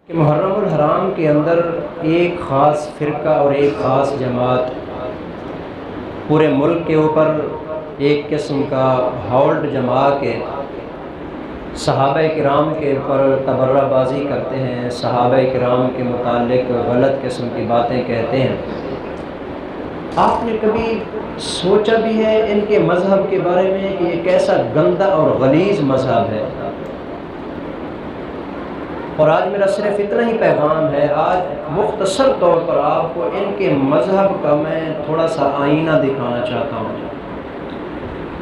کہ محرم الحرام کے اندر ایک خاص فرقہ اور ایک خاص جماعت پورے ملک کے اوپر ایک قسم کا ہولڈ جما کے صحابہ کرام کے اوپر تبرہ بازی کرتے ہیں، صحابہ کرام کے متعلق غلط قسم کی باتیں کہتے ہیں۔ آپ نے کبھی سوچا بھی ہے ان کے مذہب کے بارے میں کہ یہ کیسا گندا اور غلیظ مذہب ہے؟ اور آج میرا صرف اتنا ہی پیغام ہے، آج مختصر طور پر آپ کو ان کے مذہب کا میں تھوڑا سا آئینہ دکھانا چاہتا ہوں۔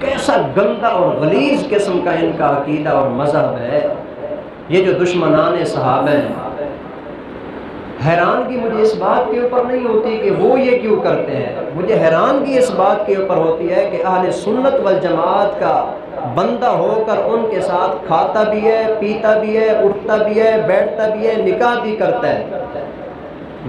کیسا گندا اور غلیظ قسم کا ان کا عقیدہ اور مذہب ہے۔ یہ جو دشمنان صحابہ ہیں، حیرانگی مجھے اس بات کے اوپر نہیں ہوتی کہ وہ یہ کیوں کرتے ہیں، مجھے حیرانگی اس بات کے اوپر ہوتی ہے کہ اہل سنت والجماعت کا بندہ ہو کر ان کے ساتھ کھاتا بھی ہے، پیتا بھی ہے، اٹھتا بھی ہے، بیٹھتا بھی ہے، نکاح بھی کرتا ہے۔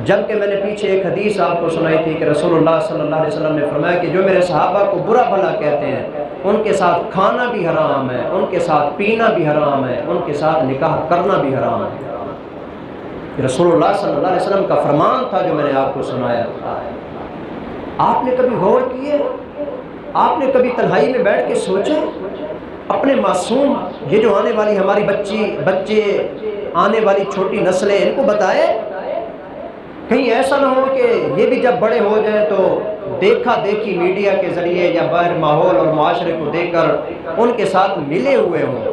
جبکہ میں نے پیچھے ایک حدیث آپ کو سنائی تھی کہ رسول اللہ صلی اللہ علیہ وسلم نے فرمایا کہ جو میرے صحابہ کو برا بھلا کہتے ہیں ان کے ساتھ کھانا بھی حرام ہے، ان کے ساتھ پینا بھی حرام ہے، ان کے ساتھ نکاح کرنا بھی حرام ہے۔ رسول اللہ صلی اللہ علیہ وسلم کا فرمان تھا جو میں نے آپ کو سنایا۔ آپ نے کبھی غور کیے؟ آپ نے کبھی تنہائی میں بیٹھ کے سوچا اپنے معصوم یہ جو آنے والی ہماری بچے آنے والی چھوٹی نسلیں ان کو بتائے؟ کہیں ایسا نہ ہو کہ یہ بھی جب بڑے ہو جائیں تو دیکھا دیکھی میڈیا کے ذریعے یا باہر ماحول اور معاشرے کو دیکھ کر ان کے ساتھ ملے ہوئے ہوں۔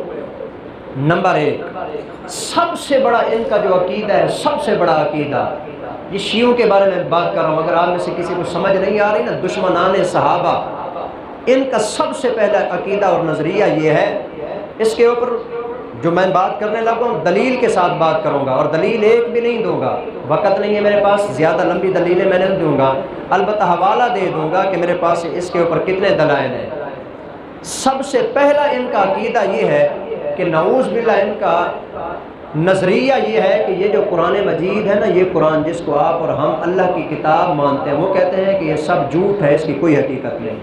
نمبر ایک، سب سے بڑا ان کا جو عقیدہ ہے، سب سے بڑا عقیدہ، یہ شیعوں کے بارے میں بات کر رہا ہوں، اگر آپ میں سے کسی کو سمجھ نہیں آ رہی نا، دشمنان صحابہ، ان کا سب سے پہلا عقیدہ اور نظریہ یہ ہے۔ اس کے اوپر جو میں بات کرنے لگا ہوں دلیل کے ساتھ بات کروں گا، اور دلیل ایک بھی نہیں دوں گا، وقت نہیں ہے میرے پاس، زیادہ لمبی دلیلیں میں نہیں دوں گا، البتہ حوالہ دے دوں گا کہ میرے پاس اس کے اوپر کتنے دلائل ہیں۔ سب سے پہلا ان کا عقیدہ یہ ہے کہ نعوذ باللہ ان کا نظریہ یہ ہے کہ یہ جو قرآن مجید ہے نا، یہ قرآن جس کو آپ اور ہم اللہ کی کتاب مانتے ہیں، وہ کہتے ہیں کہ یہ سب جھوٹ ہے، اس کی کوئی حقیقت نہیں۔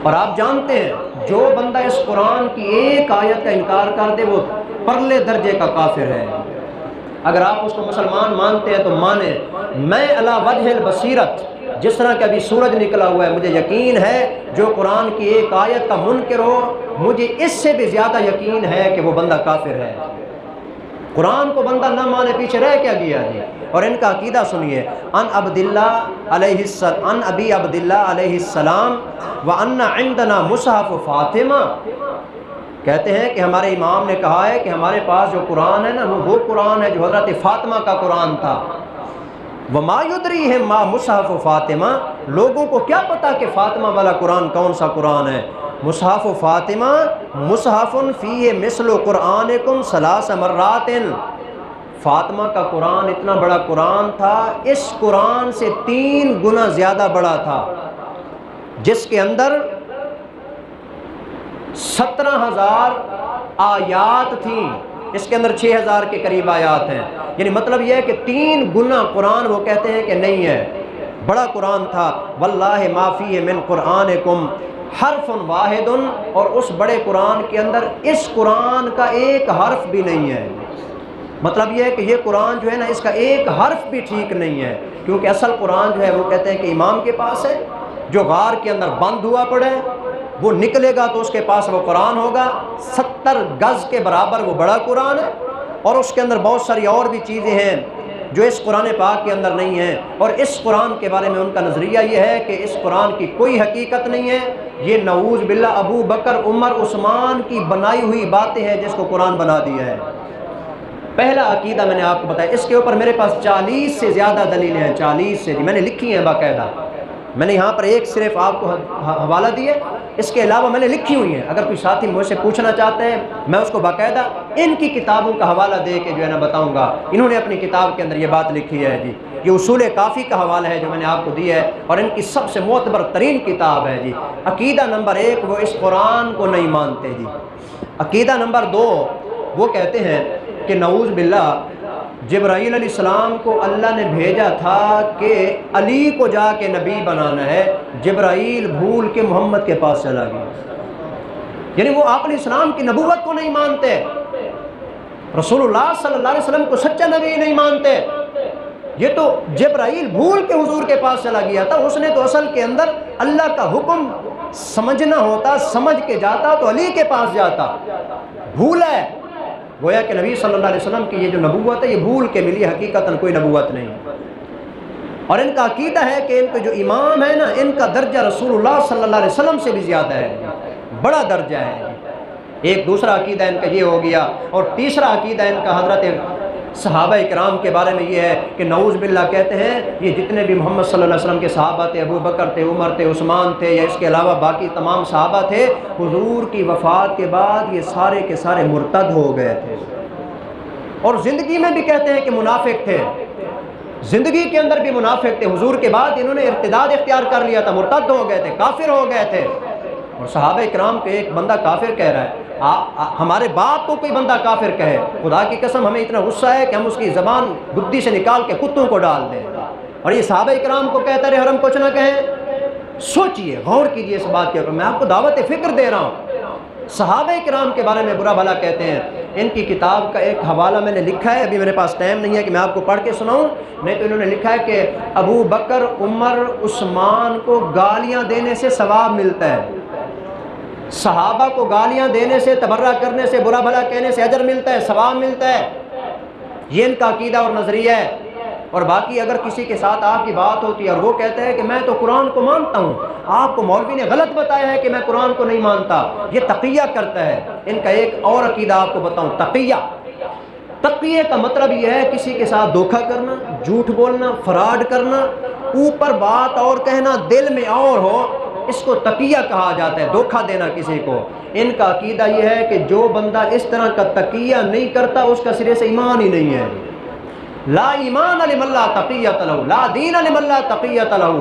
اور آپ جانتے ہیں جو بندہ اس قرآن کی ایک آیت کا انکار کر دے وہ پرلے درجے کا کافر ہے۔ اگر آپ اس کو مسلمان مانتے ہیں تو مانیں، میں علی وجہ البصیرت، جس طرح کہ ابھی سورج نکلا ہوا ہے، مجھے یقین ہے جو قرآن کی ایک آیت کا منکر ہو، مجھے اس سے بھی زیادہ یقین ہے کہ وہ بندہ کافر ہے۔ قرآن کو بندہ نہ مانے پیچھے رہ کیا گیا جی۔ اور ان کا عقیدہ سنیے، ان ابی عبداللہ علیہ السلام وان عندنا مصحف فاطمہ، کہتے ہیں کہ ہمارے امام نے کہا ہے کہ ہمارے پاس جو قرآن ہے نا وہ قرآن ہے جو حضرت فاطمہ کا قرآن تھا۔ وما یدریہم ما مصحف فاطمہ، لوگوں کو کیا پتا کہ فاطمہ والا قرآن کون سا قرآن ہے؟ مصحف فاطمہ مصحف فیہ مثل قرآنکم ثلاث مرات، فاطمہ کا قرآن اتنا بڑا قرآن تھا، اس قرآن سے 3 گنا زیادہ بڑا تھا، جس کے اندر 17,000 آیات تھیں، اس کے اندر 6,000 کے قریب آیات ہیں، یعنی مطلب یہ ہے کہ 3 گنا قرآن وہ کہتے ہیں کہ نہیں ہے، بڑا قرآن تھا۔ واللہ ما فیہ من قرآنکم حرف واحد، اور اس بڑے قرآن کے اندر اس قرآن کا ایک حرف بھی نہیں ہے۔ مطلب یہ ہے کہ یہ قرآن جو ہے نا اس کا ایک حرف بھی ٹھیک نہیں ہے، کیونکہ اصل قرآن جو ہے وہ کہتے ہیں کہ امام کے پاس ہے، جو غار کے اندر بند ہوا پڑے، وہ نکلے گا تو اس کے پاس وہ قرآن ہوگا، 70 گز کے برابر وہ بڑا قرآن ہے، اور اس کے اندر بہت ساری اور بھی چیزیں ہیں جو اس قرآن پاک کے اندر نہیں ہیں۔ اور اس قرآن کے بارے میں ان کا نظریہ یہ ہے کہ اس قرآن کی کوئی حقیقت نہیں ہے، یہ نعوذ باللہ ابو بکر عمر عثمان کی بنائی ہوئی باتیں ہیں جس کو قرآن بنا دیا ہے۔ پہلا عقیدہ میں نے آپ کو بتایا، اس کے اوپر میرے پاس 40 سے زیادہ دلیلیں ہیں، 40 سے، میں نے لکھی ہیں باقاعدہ، میں نے یہاں پر ایک صرف آپ کو حوالہ دیے، اس کے علاوہ میں نے لکھی ہوئی ہیں، اگر کوئی ساتھی مجھ سے پوچھنا چاہتے ہیں میں اس کو باقاعدہ ان کی کتابوں کا حوالہ دے کے جو ہے نا بتاؤں گا، انہوں نے اپنی کتاب کے اندر یہ بات لکھی ہے جی۔ یہ اصول کافی کا حوالہ ہے جو میں نے آپ کو دیا ہے، اور ان کی سب سے معتبر ترین کتاب ہے جی۔ عقیدہ نمبر 1 وہ اس قرآن کو نہیں مانتے جی۔ عقیدہ نمبر 2 وہ کہتے ہیں کہ نعوذ باللہ جبرائیل علیہ السلام کو اللہ نے بھیجا تھا کہ علی کو جا کے نبی بنانا ہے، جبرائیل بھول کے محمد کے پاس چلا گیا، یعنی وہ آپ علیہ السلام کی نبوت کو نہیں مانتے۔ رسول اللہ صلی اللہ علیہ وسلم کو سچا نبی نہیں مانتے. یہ تو جبرائیل بھول کے حضور کے پاس چلا گیا تھا. اس نے تو اصل کے اندر اللہ کا حکم سمجھنا ہوتا, سمجھ کے جاتا تو علی کے پاس جاتا. بھولا ہے. گویا کہ نبی صلی اللہ علیہ وسلم کی یہ جو نبوت ہے یہ بھول کے ملی, حقیقتاً کوئی نبوت نہیں. اور ان کا عقیدہ ہے کہ ان کے جو امام ہے نا, ان کا درجہ رسول اللہ صلی اللہ علیہ وسلم سے بھی زیادہ ہے, بڑا درجہ ہے. ایک دوسرا عقیدہ ان کا یہ ہو گیا. اور تیسرا عقیدہ ان کا حضرت صحابہ اکرام کے بارے میں یہ ہے کہ نعوذ باللہ کہتے ہیں یہ جتنے بھی محمد صلی اللہ علیہ وسلم کے صحابہ تھے, ابو بکر تھے, عمر تھے, عثمان تھے, یا اس کے علاوہ باقی تمام صحابہ تھے, حضور کی وفات کے بعد یہ سارے کے سارے مرتد ہو گئے تھے. اور زندگی میں بھی کہتے ہیں کہ منافق تھے, زندگی کے اندر بھی منافق تھے. حضور کے بعد انہوں نے ارتداد اختیار کر لیا تھا, مرتد ہو گئے تھے, کافر ہو گئے تھے. اور صحابہ اکرام کے ایک بندہ کافر کہہ رہا ہے, ہمارے باپ کو کوئی بندہ کافر کہے, خدا کی قسم ہمیں اتنا غصہ ہے کہ ہم اس کی زبان گدی سے نکال کے کتوں کو ڈال دیں. اور یہ صحابہ اکرام کو کہتا رہے اور ہم کچھ نہ کہیں. سوچئے, غور کیجئے اس بات کے اوپر. میں آپ کو دعوت فکر دے رہا ہوں. صحابہ اکرام کے بارے میں برا بھلا کہتے ہیں. ان کی کتاب کا ایک حوالہ میں نے لکھا ہے, ابھی میرے پاس ٹائم نہیں ہے کہ میں آپ کو پڑھ کے سناؤں, نہیں تو انہوں نے لکھا ہے کہ ابو بکر, عمر, عثمان کو گالیاں دینے سے ثواب ملتا ہے, صحابہ کو گالیاں دینے سے, تبرہ کرنے سے, برا بھلا کہنے سے اجر ملتا ہے, ثواب ملتا ہے. یہ ان کا عقیدہ اور نظریہ ہے. اور باقی اگر کسی کے ساتھ آپ کی بات ہوتی ہے اور وہ کہتا ہے کہ میں تو قرآن کو مانتا ہوں, آپ کو مولوی نے غلط بتایا ہے کہ میں قرآن کو نہیں مانتا, یہ تقیہ کرتا ہے. ان کا ایک اور عقیدہ آپ کو بتاؤں, تقیہ. تقیہ کا مطلب یہ ہے کسی کے ساتھ دھوکہ کرنا, جھوٹ بولنا, فراڈ کرنا, اوپر بات اور کہنا, دل میں اور ہو, اس کو تقیہ کہا جاتا ہے, دھوکہ دینا کسی کو. ان کا عقیدہ یہ ہے کہ جو بندہ اس طرح کا تقیہ نہیں کرتا اس کا سرے سے ایمان ہی نہیں ہے. لا ایمان لمن لا تقیۃ لہ, لا دین لمن لا تقیۃ لہ.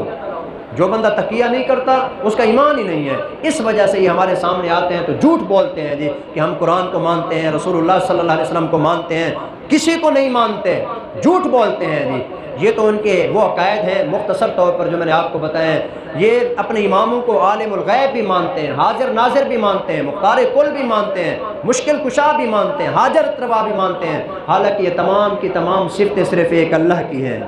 جو بندہ تقیہ نہیں کرتا اس کا ایمان ہی نہیں ہے. اس وجہ سے یہ ہمارے سامنے آتے ہیں تو جھوٹ بولتے ہیں جی کہ ہم قرآن کو مانتے ہیں, رسول اللہ صلی اللہ علیہ وسلم کو مانتے ہیں, کسی کو نہیں مانتے, جھوٹ بولتے ہیں جی. یہ تو ان کے وہ عقائد ہیں مختصر طور پر جو میں نے آپ کو بتائے ہیں. یہ اپنے اماموں کو عالم الغیب بھی مانتے ہیں, حاضر ناظر بھی مانتے ہیں, مختار کل بھی مانتے ہیں, مشکل کشا بھی مانتے ہیں, حاجر روا بھی مانتے ہیں. حالانکہ یہ تمام کی تمام صفتیں صرف ایک اللہ کی ہیں,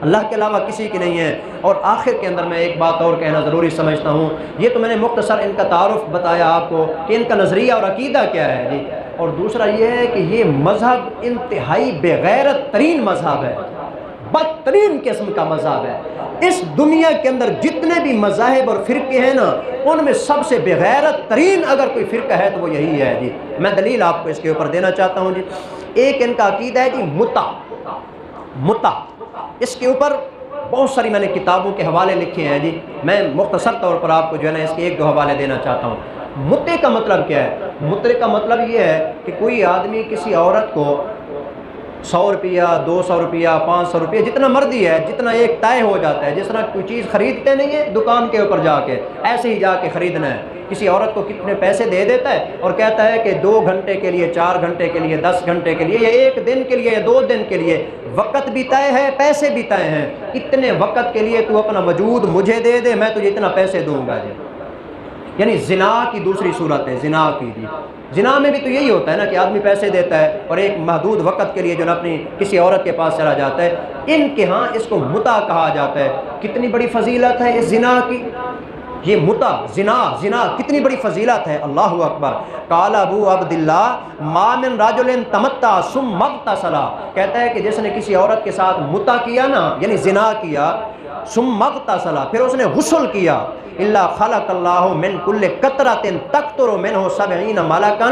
اللہ کے علاوہ کسی کی نہیں ہے. اور آخر کے اندر میں ایک بات اور کہنا ضروری سمجھتا ہوں. یہ تو میں نے مختصر ان کا تعارف بتایا آپ کو کہ ان کا نظریہ اور عقیدہ کیا ہے جی. اور دوسرا یہ ہے کہ یہ مذہب انتہائی بے غیرت ترین مذہب ہے, بدترین قسم کا مذہب ہے. اس دنیا کے اندر جتنے بھی مذاہب اور فرقے ہیں نا, ان میں سب سے بے غیرت ترین اگر کوئی فرقہ ہے تو وہ یہی ہے جی. میں دلیل آپ کو اس کے اوپر دینا چاہتا ہوں جی. ایک ان کا عقیدہ ہے جی متع. اس کے اوپر بہت ساری میں نے کتابوں کے حوالے لکھے ہیں جی. میں مختصر طور پر آپ کو جو ہے نا اس کے ایک دو حوالے دینا چاہتا ہوں. متع کا مطلب کیا ہے؟ متع کا مطلب یہ ہے کہ کوئی آدمی کسی عورت کو 100 روپیہ, 200 روپیہ, 500 روپیہ, جتنا مرضی ہے, جتنا ایک طے ہو جاتا ہے. جس طرح کوئی چیز خریدتے نہیں ہیں دکان کے اوپر جا کے, ایسے ہی جا کے خریدنا ہے. کسی عورت کو کتنے پیسے دے دیتا ہے اور کہتا ہے کہ 2 گھنٹے کے لیے, 4 گھنٹے کے لیے, 10 گھنٹے کے لیے, یا 1 دن کے لیے, یا 2 دن کے لیے. وقت بھی طے ہے, پیسے بھی طے ہیں. اتنے وقت کے لیے تو اپنا وجود مجھے دے دے, میں تجھے اتنا پیسے دوں گا جی. یعنی زنا کی دوسری صورت ہے, زنا کی جی. زنا میں بھی تو یہی ہوتا ہے نا کہ آدمی پیسے دیتا ہے اور ایک محدود وقت کے لیے جو نا اپنی کسی عورت کے پاس چلا جاتا ہے. ان کے ہاں اس کو متع کہا جاتا ہے. کتنی بڑی فضیلت ہے اس زنا کی, یہ متع, زنا کتنی بڑی فضیلت ہے. اللہ اکبر. قال ابو عبداللہ ما من رجل تمتع ثم اغتسل. کہتا ہے کہ جس نے کسی عورت کے ساتھ متع کیا نا, یعنی زنا کیا, ثم اغتسل, پھر اس نے غسل کیا, الا خلق اللہ من کل قطرۃ تقطر منہ 70 ملکا.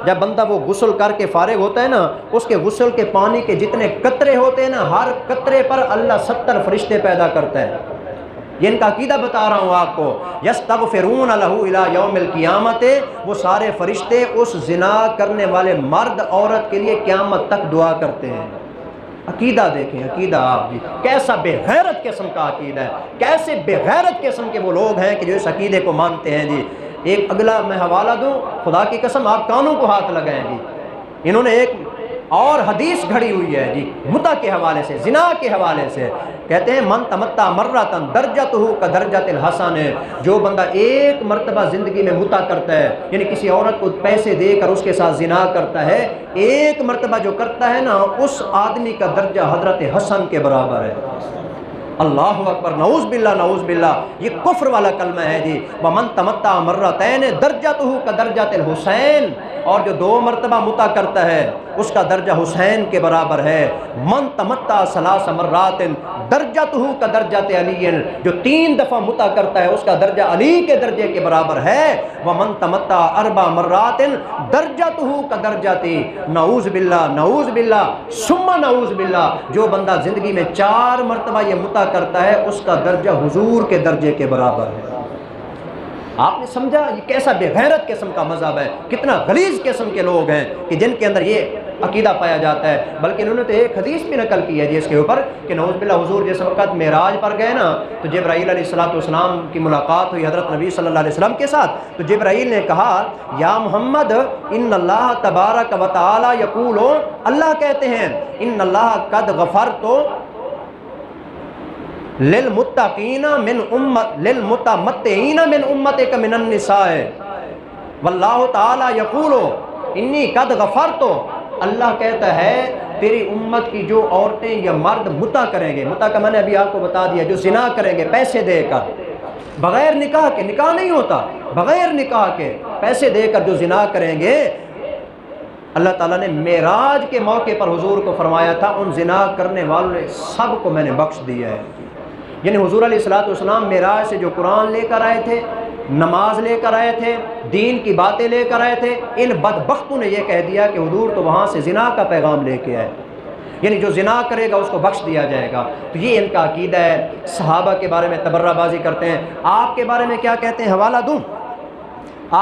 جب بندہ وہ غسل کر کے فارغ ہوتا ہے نا, اس کے غسل کے پانی کے جتنے قطرے ہوتے ہیں نا, ہر قطرے پر اللہ 70 فرشتے پیدا کرتا ہے. یہ ان کا عقیدہ بتا رہا ہوں آپ کو. یستغفرون لہ الی یوم القیامت, وہ سارے فرشتے اس زنا کرنے والے مرد عورت کے لیے قیامت تک دعا کرتے ہیں. عقیدہ دیکھیں, عقیدہ آپ جی کیسا بے غیرت قسم کا عقیدہ ہے. کیسے بے غیرت قسم کے وہ لوگ ہیں کہ جو اس عقیدے کو مانتے ہیں جی. ایک اگلا میں حوالہ دوں, خدا کی قسم آپ کانوں کو ہاتھ لگائیں جی. انہوں نے ایک اور حدیث گھڑی ہوئی ہے جی متع کے حوالے سے، زنا کے حوالے سے، کہتے ہیں من تمتع مرتن درجتہ کدرجۃ الحسن، جو بندہ ایک مرتبہ زندگی میں متع کرتا ہے، یعنی کسی عورت کو پیسے دے کر اس کے ساتھ زنا کرتا ہے، ایک مرتبہ جو کرتا ہے نا، اس آدمی کا درجہ حضرت حسن کے برابر ہے۔ اللہ اکبر، نعوذ باللہ نعوذ باللہ، یہ کفر والا کلمہ ہے جی۔ ومن تمتع مرتین درجتہ کدرجۃ الحسین، اور جو 2 مرتبہ متع کرتا ہے اس کا درجہ حسین کے برابر ہے۔ من تمتع ثلاث مرات درجتہ کدرجۃ علی، جو 3 دفعہ متع کرتا ہے اس کا درجہ علی کے درجے کے برابر ہے۔ ومن تمتع 4 مرات درجتہ کدرجۃ، نعوذ باللہ نعوذ باللہ ثم نعوذ باللہ، جو بندہ زندگی میں 4 مرتبہ یہ متع کرتا ہے اس کا درجہ حضور کے درجے کے برابر ہے۔ آپ نے سمجھا یہ کیسا بے غیرت قسم کا مذہب ہے، کتنا غلیظ قسم کے لوگ ہیں کہ جن کے اندر یہ عقیدہ پایا جاتا ہے۔ بلکہ انہوں نے تو ایک حدیث بھی نقل کی ہے جی اس کے اوپر کہ نعوذ باللہ حضور جس وقت معراج پر گئے نا، تو جبرائیل علیہ السلام کی ملاقات ہوئی حضرت نبی صلی اللہ علیہ وسلم کے ساتھ، تو جبرائیل نے کہا یا محمد ان اللہ تبارک و تعالی یقول، اللہ کہتے ہیں ان اللہ قد غفرت للمتقین من امت للمتمتعین من امتک من النساء واللہ تعالی یقول انی قد غفرت، اللہ کہتا ہے تیری امت کی جو عورتیں یا مرد متع کریں گے، متع کا میں نے ابھی آپ کو بتا دیا، جو زنا کریں گے پیسے دے کر، بغیر نکاح کے، نکاح نہیں ہوتا، بغیر نکاح کے پیسے دے کر جو زنا کریں گے، اللہ تعالیٰ نے معراج کے موقع پر حضور کو فرمایا تھا ان زنا کرنے والوں نے سب کو میں نے بخش دیا ہے۔ یعنی حضور علیہ السلام معراج سے جو قرآن لے کر آئے تھے، نماز لے کر آئے تھے، دین کی باتیں لے کر آئے تھے، ان بدبختوں نے یہ کہہ دیا کہ حضور تو وہاں سے زنا کا پیغام لے کے آئے، یعنی جو زنا کرے گا اس کو بخش دیا جائے گا۔ تو یہ ان کا عقیدہ ہے۔ صحابہ کے بارے میں تبرہ بازی کرتے ہیں۔ آپ کے بارے میں کیا کہتے ہیں حوالہ دوں؟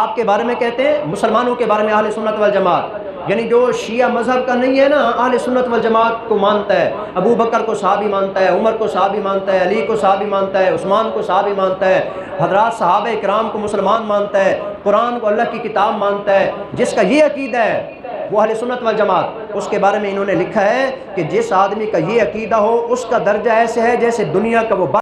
آپ کے بارے میں کہتے ہیں، مسلمانوں کے بارے میں اہل سنت والجماعت، یعنی جو شیعہ مذہب کا نہیں ہے نا، اہل سنت والجماعت کو مانتا ہے، ابو بکر کو صحابی مانتا ہے، عمر کو صحابی مانتا ہے، علی کو صحابی مانتا ہے، عثمان کو صحابی مانتا ہے، حضرات صحابہ کرام کو مسلمان مانتا ہے، قرآن کو اللہ کی کتاب مانتا ہے، جس کا یہ عقیدہ ہے وہ اہل سنت والجماعت۔ اس کے بارے میں انہوں نے لکھا ہے کہ جس آدمی کا یہ عقیدہ ہو اس کا درجہ ایسے ہے جیسے دنیا کا وہ